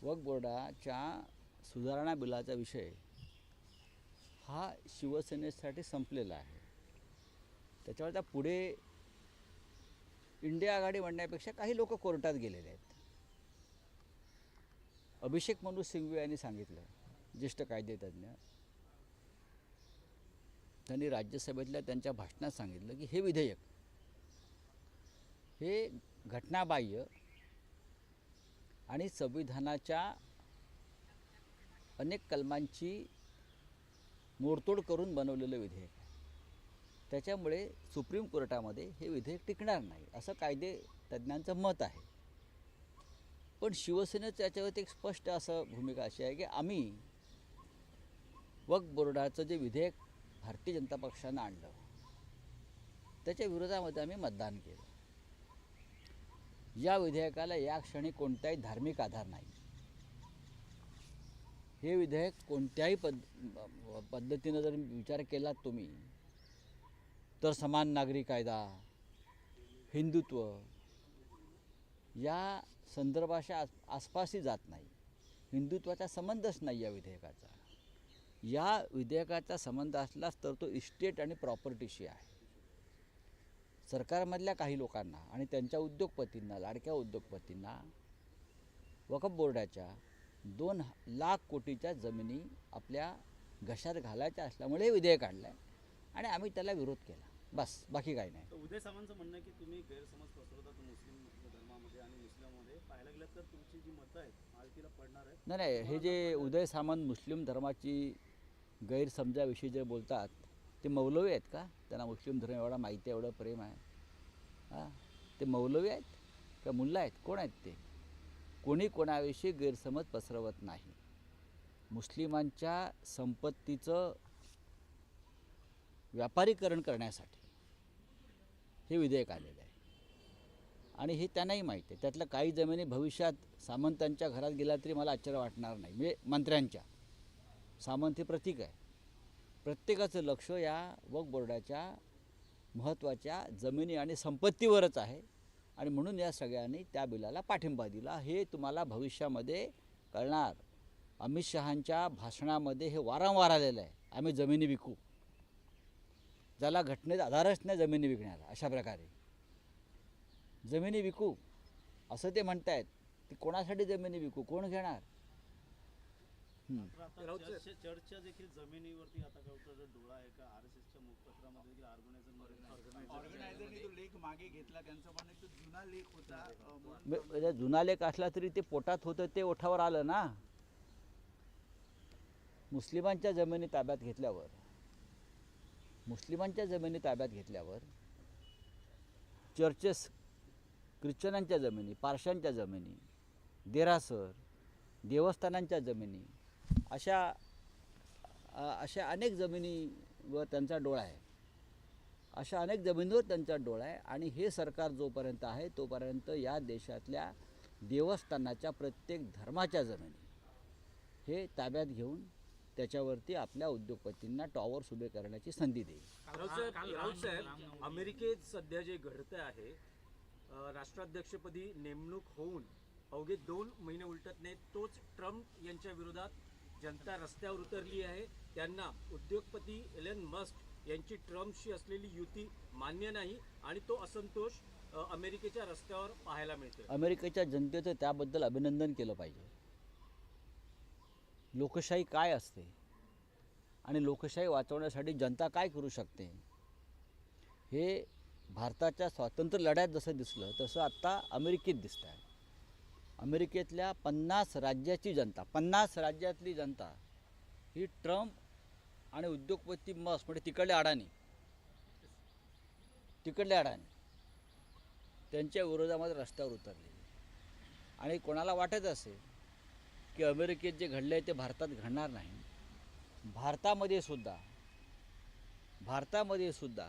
वक्फ बोर्डाच्या सुधारणा बिलाचा विषय हा शिवसेनेसाठी संपलेला आहे. त्याच्यावर त्या पुढे इंडिया आघाडी म्हणण्यापेक्षा काही लोक कोर्टात गेलेले आहेत. अभिषेक मनु सिंघवी यांनी सांगितलं, ज्येष्ठ कायदेतज्ञ, त्यांनी राज्यसभेतल्या त्यांच्या भाषणात सांगितलं की हे विधेयक हे घटनाबाह्य आणि संविधानाच्या अनेक कलमांची मोडतोड करून बनवलेलं विधेयक आहे. त्याच्यामुळे सुप्रीम कोर्टामध्ये हे विधेयक टिकणार नाही असं कायदे तज्ज्ञांचं मत आहे. पण शिवसेनेचं याच्यावरती एक स्पष्ट असं भूमिका अशी आहे की आम्ही वक्फ बोर्डाचं जे विधेयक भारतीय जनता पक्षानं आणलं त्याच्या विरोधामध्ये आम्ही मतदान केलं. या विधेयकाला या क्षणी कोणताही धार्मिक आधार नाही. हे विधेयक कोणत्याही पद्धतीनं जर विचार केलात तुम्ही तर समान नागरी कायदा, हिंदुत्व या संदर्भाच्या आसपासही जात नाही. हिंदुत्वाचा संबंधच नाही या विधेयकाचा. या विधेयकाचा संबंध असलाच तर तो इस्टेट आणि प्रॉपर्टीशी आहे. सरकारमधल्या काही लोकांना आणि त्यांच्या उद्योगपतींना, लाडक्या उद्योगपतींना वक्फ बोर्डाच्या 2 लाख कोटीच्या जमिनी आपल्या घशात घालायच्या असल्यामुळे हे विधेयक आणलं आहे आणि आम्ही त्याला विरोध केला. बस, बाकी काही नाही. उदय सामंतचं म्हणणं की तुम्ही गैरसमज पसरवतात मुस्लिम धर्मामध्ये आणि मुस्लिममध्ये. पाहायला गेलं तर तुमची जी मतं आहेत महायुतीला पडणार आहेत. नाही, हे जे उदय सामंत मुस्लिम धर्माची गैरसमजाविषयी जे बोलतात ते मौलवी आहेत का? त्यांना मुस्लिम धर्म एवढा माहिती आहे, एवढं प्रेम आहे? हां, ते मौलवी आहेत का मुल्ला आहेत? कोण आहेत ते? कोणी कोणाविषयी गैरसमज पसरवत नाही. मुस्लिमांच्या संपत्तीचं व्यापारीकरण करण्यासाठी हे विधेयक आलेलं आहे आणि हे त्यांनाही माहीत आहे. त्यातलं काही जमिनी भविष्यात सामंतांच्या घरात गेला तरी मला आश्चर्य वाटणार नाही. म्हणजे मंत्र्यांच्या, सामंत हे प्रतीक आहे. प्रत्येकाचं लक्ष या वक्फ बोर्डाच्या महत्त्वाच्या जमिनी आणि संपत्तीवरच आहे आणि म्हणून या सगळ्यांनी त्या बिलाला पाठिंबा दिला. हे तुम्हाला भविष्यामध्ये कळणार. अमित शहांच्या भाषणामध्ये हे वारंवार आलेलं आहे, आम्ही जमिनी विकू. ज्याला घटनेत आधारच नाही जमिनी विकण्याला, अशा प्रकारे जमिनी विकू असं ते म्हणतायत. ती कोणासाठी जमिनी विकू? कोण घेणार? चर्चा देखील जमिनीवरती आता डोळा आहे का? RSSच्या मुखपत्रामध्ये देखील ऑर्गनायझरने तो लेख मागे घेतला. त्यांचं म्हणणं तो जुना लेख होता. जुना लेख असला तरी ते पोटात होतं ते ओठावर आलं ना. मुस्लिमांच्या जमिनी ताब्यात घेतल्यावर चर्चेस, ख्रिश्चनांच्या जमिनी, पारशांच्या जमिनी, देरासर, देवस्थानांच्या जमिनी, अशा अनेक जमिनीवर त्यांचा डोळा आहे. अशा अनेक जमिनीवर त्यांचा डोळा आहे आणि हे सरकार जोपर्यंत आहे तोपर्यंत या देशातल्या देवस्थानाच्या प्रत्येक धर्माच्या जमिनी हे ताब्यात घेऊन त्याच्यावरती आपल्या उद्योगपतींना टॉवर्स उभे करण्याची संधी देईल. राऊत साहेब, अमेरिकेत सध्या जे घडतं आहे, राष्ट्राध्यक्षपदी नेमणूक होऊन अवघे 2 महिने उलटत नाहीत, तोच ट्रम्प यांच्या विरोधात जनता रस्त्यावर उतरली आहे. त्यांना उद्योगपती एलन मस्क यांची ट्रम्पशी असलेली युती मान्य नाही आणि तो असंतोष अमेरिकेच्या रस्त्यावर पाहायला मिळतो. अमेरिकेच्या जनतेचं त्याबद्दल अभिनंदन केलं पाहिजे. लोकशाही काय असते आणि लोकशाही वाचवण्यासाठी जनता काय करू शकते हे भारताच्या स्वातंत्र्य लढ्यात जसं दिसलं तसं आत्ता अमेरिकेत दिसतं आहे. अमेरिकेतल्या 50 राज्याची जनता, 50 राज्यातली जनता ही ट्रम्प आणि उद्योगपती मस्क म्हणजे तिकडले अडाणी त्यांच्या विरोधामध्ये रस्त्यावर उतरले. आणि कोणाला वाटत असेल की अमेरिकेत जे घडलं आहे ते भारतात घडणार नाही, भारतामध्ये सुद्धा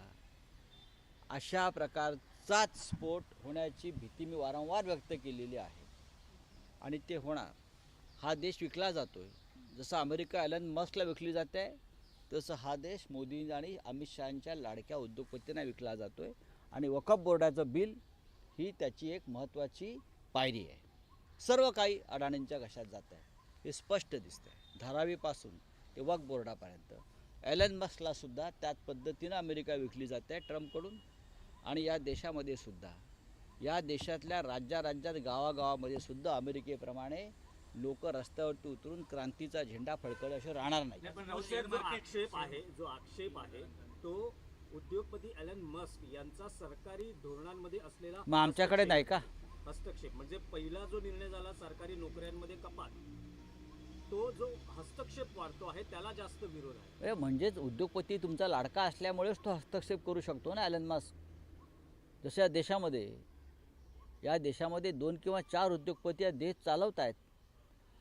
अशा प्रकारचाच स्फोट होण्याची भीती मी वारंवार व्यक्त केलेली आहे आणि ते होणार. हा देश विकला जातो आहे. जसं अमेरिका एलन मस्कला विकली जाते आहे तसं हा देश मोदी आणि अमित शहांच्या लाडक्या उद्योगपतींना विकला जातो आहे आणि वक्फ बोर्डाचं बिल ही त्याची एक महत्त्वाची पायरी आहे. सर्व काही अडाणींच्या घशात जात आहे, हे स्पष्ट दिसतं आहे. धारावीपासून ते वक्फ बोर्डापर्यंत. एलन मस्कलासुद्धा त्याच पद्धतीनं अमेरिका विकली जाते आहे ट्रम्पकडून. आणि या देशामध्ये सुद्धा, या देशातल्या राज्यात गावागावामध्ये सुद्धा अमेरिकेप्रमाणे लोक रस्त्यावरती उतरून क्रांतीचा झेंडा फडकवल्याशिवाय राहणार नाही. पण राऊत साहेब, जो आक्षेप आहे तो उद्योगपती एलन मस्क यांचा सरकारी धोरणांमध्ये असलेला मग आमच्याकडे नाही का? हस्तक्षेप म्हणजे पहिला जो निर्णय झाला सरकारी नोकऱ्यांमध्ये कपात, तो जो हस्तक्षेप वाढतो आहे त्याला जास्त विरोध आहे. म्हणजेच उद्योगपती तुमचा लाडका असल्यामुळेच तो हस्तक्षेप करू शकतो ना एलन मस्क. जसं या देशामध्ये 2 किंवा 4 उद्योगपती या देश चालवत आहेत,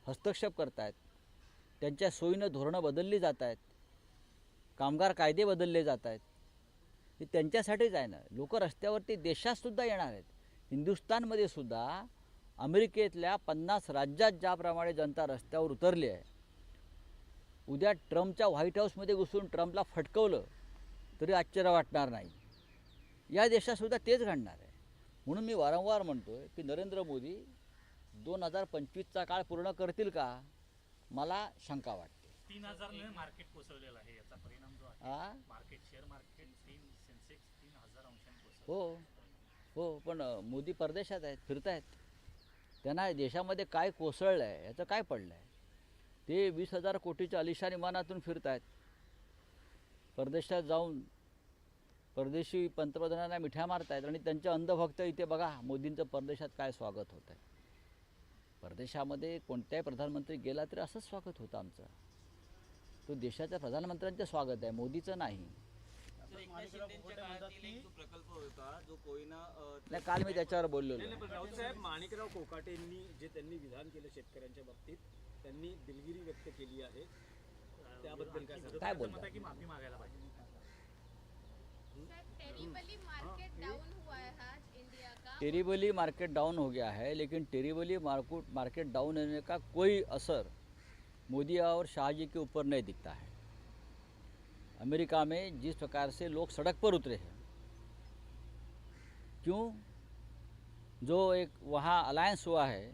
हस्तक्षेप करत आहेत, त्यांच्या सोयीनं धोरणं बदलली जात आहेत, कामगार कायदे बदलले जात आहेत. हे त्यांच्यासाठीच आहे ना. लोक रस्त्यावरती देशातसुद्धा येणार आहेत. हिंदुस्थानमध्ये सुद्धा अमेरिकेतल्या 50 राज्यात ज्याप्रमाणे जनता रस्त्यावर उतरली आहे, उद्या ट्रम्पच्या व्हाईट हाऊसमध्ये घुसून ट्रम्पला फटकवलं तरी आश्चर्य वाटणार नाही. या देशातसुद्धा तेच घडणार आहे. म्हणून मी वारंवार म्हणतो आहे की नरेंद्र मोदी 2025चा काळ पूर्ण करतील का, मला शंका वाटते. 3000 ने मार्केट कोसळलेलं आहे. याचा परिणाम जो आहे मार्केट शेअर मार्केट सेन्सेक्स 3000 अंशांनी कोसळलं. हो, पण मोदी परदेशात आहेत, फिरत आहेत. त्यांना देशामध्ये काय कोसळलं आहे याचं काय पडलं आहे. ते 20,000 कोटीच्या अलिशान विमानातून फिरत आहेत. परदेशात जाऊन परदेशी पंतप्रधानांना मिठ्या मारत आहेत आणि त्यांचे अंधभक्त इथे बघा मोदींचं परदेशात काय स्वागत होतं आहे. परदेशामध्ये कोणत्याही प्रधानमंत्री गेला तरी असंच स्वागत होतं आमचं. तो देशाच्या प्रधानमंत्र्यांचं स्वागत आहे, मोदीचं नाही. प्रकल्प होता जो कोयना नाही, काल मी त्याच्यावर बोललेलो आहे. पण राऊत साहेब, माणिकराव कोकाटेंनी जे त्यांनी विधान केलं शेतकऱ्यांच्या बाबतीत, त्यांनी दिलगिरी व्यक्त केली आहे, त्याबद्दल काय सांगता? काय बोलता? की माफी मागायला पाहिजे. टेरिबली मार्केट डाउन हुआ है आज इंडिया का। टेरिबली मार्केट डाउन हो गया है, लेकिन टेरिबली मार्केट डाउन होने का कोई असर मोदी और शाह जी के ऊपर नहीं दिखता है। अमेरिका में जिस प्रकार से लोग सड़क पर उतरे हैं, क्यों? जो एक वहाँ अलायंस हुआ है,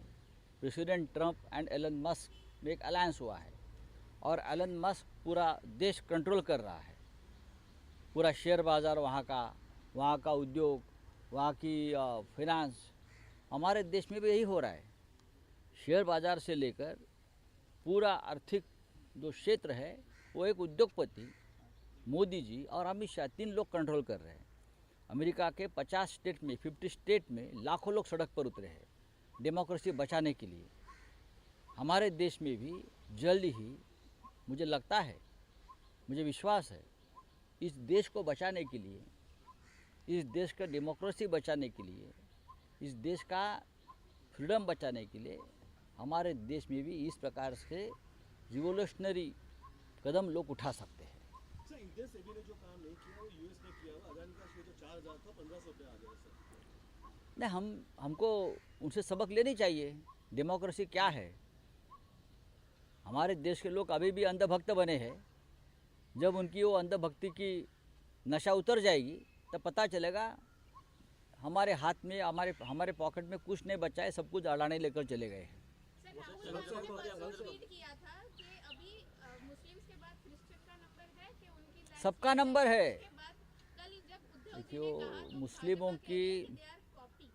president Trump and Elon Musk में एक अलायंस हुआ है और एलन मस्क पूरा देश कंट्रोल कर रहा है। पूरा शेयर बाज़ार वहाँ का उद्योग, वहाँ की फाइनेंस, हमारे देश में भी यही हो रहा है। शेयर बाज़ार से लेकर पूरा आर्थिक जो क्षेत्र है वो एक उद्योगपति मोदी जी और अमित शाह 3 लोग कंट्रोल कर रहे हैं। अमेरिका के 50 स्टेट में 50 स्टेट में लाखों लोग सड़क पर उतरे हैं डेमोक्रेसी बचाने के लिए। हमारे देश में भी जल्द ही, मुझे लगता है, मुझे विश्वास है, इस देश को बचाने के लिए, इस देश का डेमोक्रेसी बचाने के लिए, इस देश का फ्रीडम बचाने के लिए हमारे देश में भी इस प्रकार से रिवोल्यूशनरी कदम लोग उठा सकते हैं। सर, इंडियन सेबी ने जो काम नहीं किया वो यूएस ने किया। अदानी का शेयर जो 4,000 था 1,500 पे आ गया सर। नहीं, हमको उनसे सबक लेनी चाहिए। डेमोक्रेसी क्या है? हमारे देश के लोग अभी भी अंधभक्त बने हैं। जब उनकी वो अंधभक्ति की नशा उतर जाएगी तब पता चलेगा हमारे हाथ में, हमारे पॉकेट में कुछ नहीं बचा है, सब कुछ अडानी लेकर चले गए हैं। सर, राहुल गांधी ने परसों ट्वीट किया था कि अभी मुस्लिम्स के बाद क्रिश्चियन का नंबर है कि उनकी लाइन सबका नंबर है। के बाद कल जब उद्धव जी देखियो, ने कहा तो मुस्लिमों भाजपा की कह रही है कि they are copy।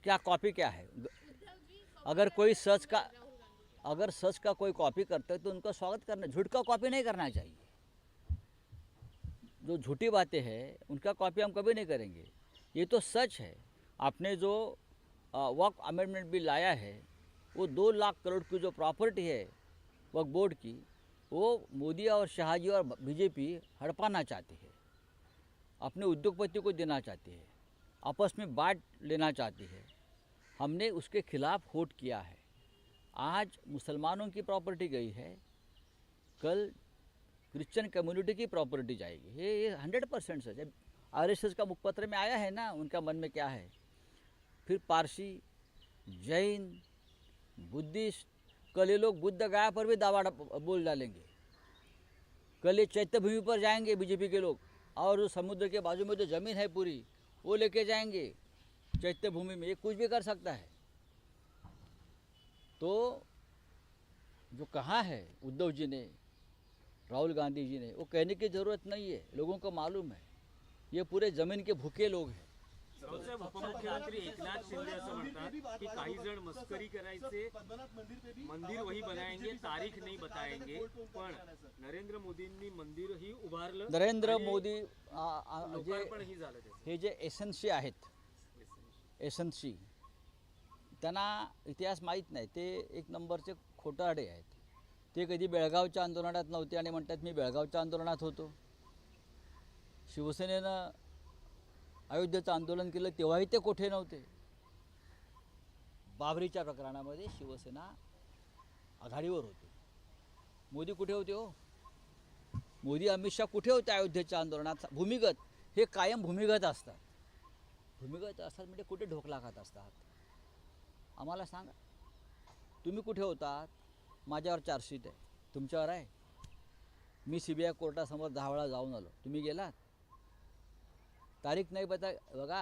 क्या कॉपी क्या है? उद्धव जी copy अगर कर कोई रहे हैं सच का राहुल गांधी के। अगर सच का कोई कॉपी करता है तो उनका स्वागत करना, झूठ का कॉपी नहीं करना चाहिए। जो झूठी बातें हैं उनका कॉपी हम कभी नहीं करेंगे। ये तो सच है। आपने जो वक्फ अमेंडमेंट बिल लाया है, वो 2 लाख करोड़ की जो प्रॉपर्टी है वक्फ बोर्ड की, वो मोदी और शाह जी और बीजेपी हड़पाना चाहती है, अपने उद्योगपति को देना चाहती है, आपस में बांट लेना चाहती है। हमने उसके खिलाफ वोट किया है। आज मुसलमानों की प्रॉपर्टी गई है, कल क्रिश्चियन कम्युनिटी की प्रॉपर्टी जाएगी। ये 100% सच है। आरएसएस का मुखपत्र में आया है ना उनका मन में क्या है। फिर पारसी, जैन, बुद्धिस्ट, कल ये लोग बुद्ध गया पर भी दावा बोल डालेंगे। कल ये चैत्य भूमि पर जाएंगे बीजेपी के लोग, और जो समुद्र के बाजू में जो ज़मीन है पूरी वो लेके जाएंगे चैत्य भूमि में। ये कुछ भी कर सकता है। तो जो कहा है उद्धव जी ने, राहुल गांधी जी ने, वो कहने की ज़रूरत नहीं है, लोगों को मालूम है, ये पूरे ज़मीन के भूखे लोग हैं. साहेब, उपमुख्यमंत्री एकनाथ शिंदे असं म्हणतात की काही जण मस्करी करायचे, मंदिर वही बनाएंगे, तारीख नाही बताएंगे, पण नरेंद्र मोदींनी मंदिर ही उभारलं, नरेंद्र आणि मोदी लोकार्पण ही झालं त्याचं. हे जे एसएनसी आहेत, एसएनसी, त्यांना इतिहास माहीत नाही, ते एक नंबरचे खोटारडे आहेत. ते कधी बेळगावच्या आंदोलनात नव्हते आणि म्हणतात मी बेळगावच्या आंदोलनात होतो. शिवसेनेनं अयोध्येचं आंदोलन केलं तेव्हाही ते कोठे नव्हते. बाबरीच्या प्रकरणामध्ये शिवसेना आघाडीवर होती. मोदी कुठे होते हो? मोदी अमित शहा कुठे होते अयोध्येच्या आंदोलनात? भूमिगत, हे कायम भूमिगत असतात. भूमिगत असतात म्हणजे कुठे ढोकला खात असतात? आम्हाला सांगा, तुम्ही कुठे होतात? माझ्यावर चार्जशीट आहे, तुमच्यावर आहे. मी CBI कोर्टासमोर 10 वेळा जाऊन आलो, तुम्ही गेलात? तारीख नाही बघा,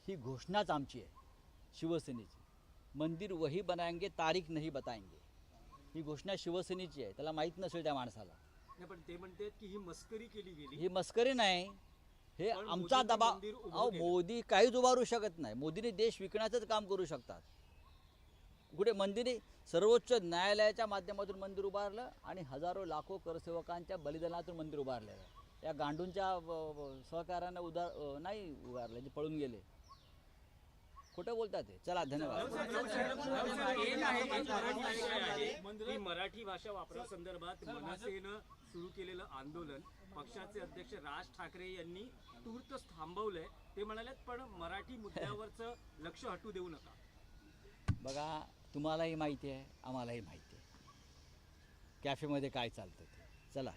ही घोषणाच आमची आहे शिवसेनेची. मंदिर वही बनाएंगे, तारीख नाही बताएंगे, ही घोषणा शिवसेनेची आहे. त्याला माहीत नसेल त्या माणसाला. नाही, पण ते म्हणतात की ही मस्करी केली गेली. ही मस्करी नाही, हे पण आमचा मोदींनी दबाव. मंदिर उभं अहो, केलं. मोदी काहीच उभारू शकत नाही. मोदीने देश विकण्याचंच काम करू शकतात. कुठे मंदिरे सर्वोच्च न्यायालयाच्या माध्यमातून मंदिर उभारलं आणि हजारो लाखो करसेवकांच्या बलिदानातून मंदिर उभारलेलं आहे. या गांडूंच्या सहकार्यानं नाही उभारलं, जे पळून गेले. खोटं बोलतात ते. चला, धन्यवाद. ही मराठी भाषा वापरासंदर्भात मनसेनं सुरू केलेलं आंदोलन पक्षाचे अध्यक्ष राज ठाकरे यांनी तूर्त थांबवलंय. ते म्हणाले पण मराठी मुद्द्यावरचं लक्ष हटू देऊ नका. बघा, तुम्हालाही माहिती आहे, आम्हालाही माहिती आहे कॅफेमध्ये काय चालतं ते. चला.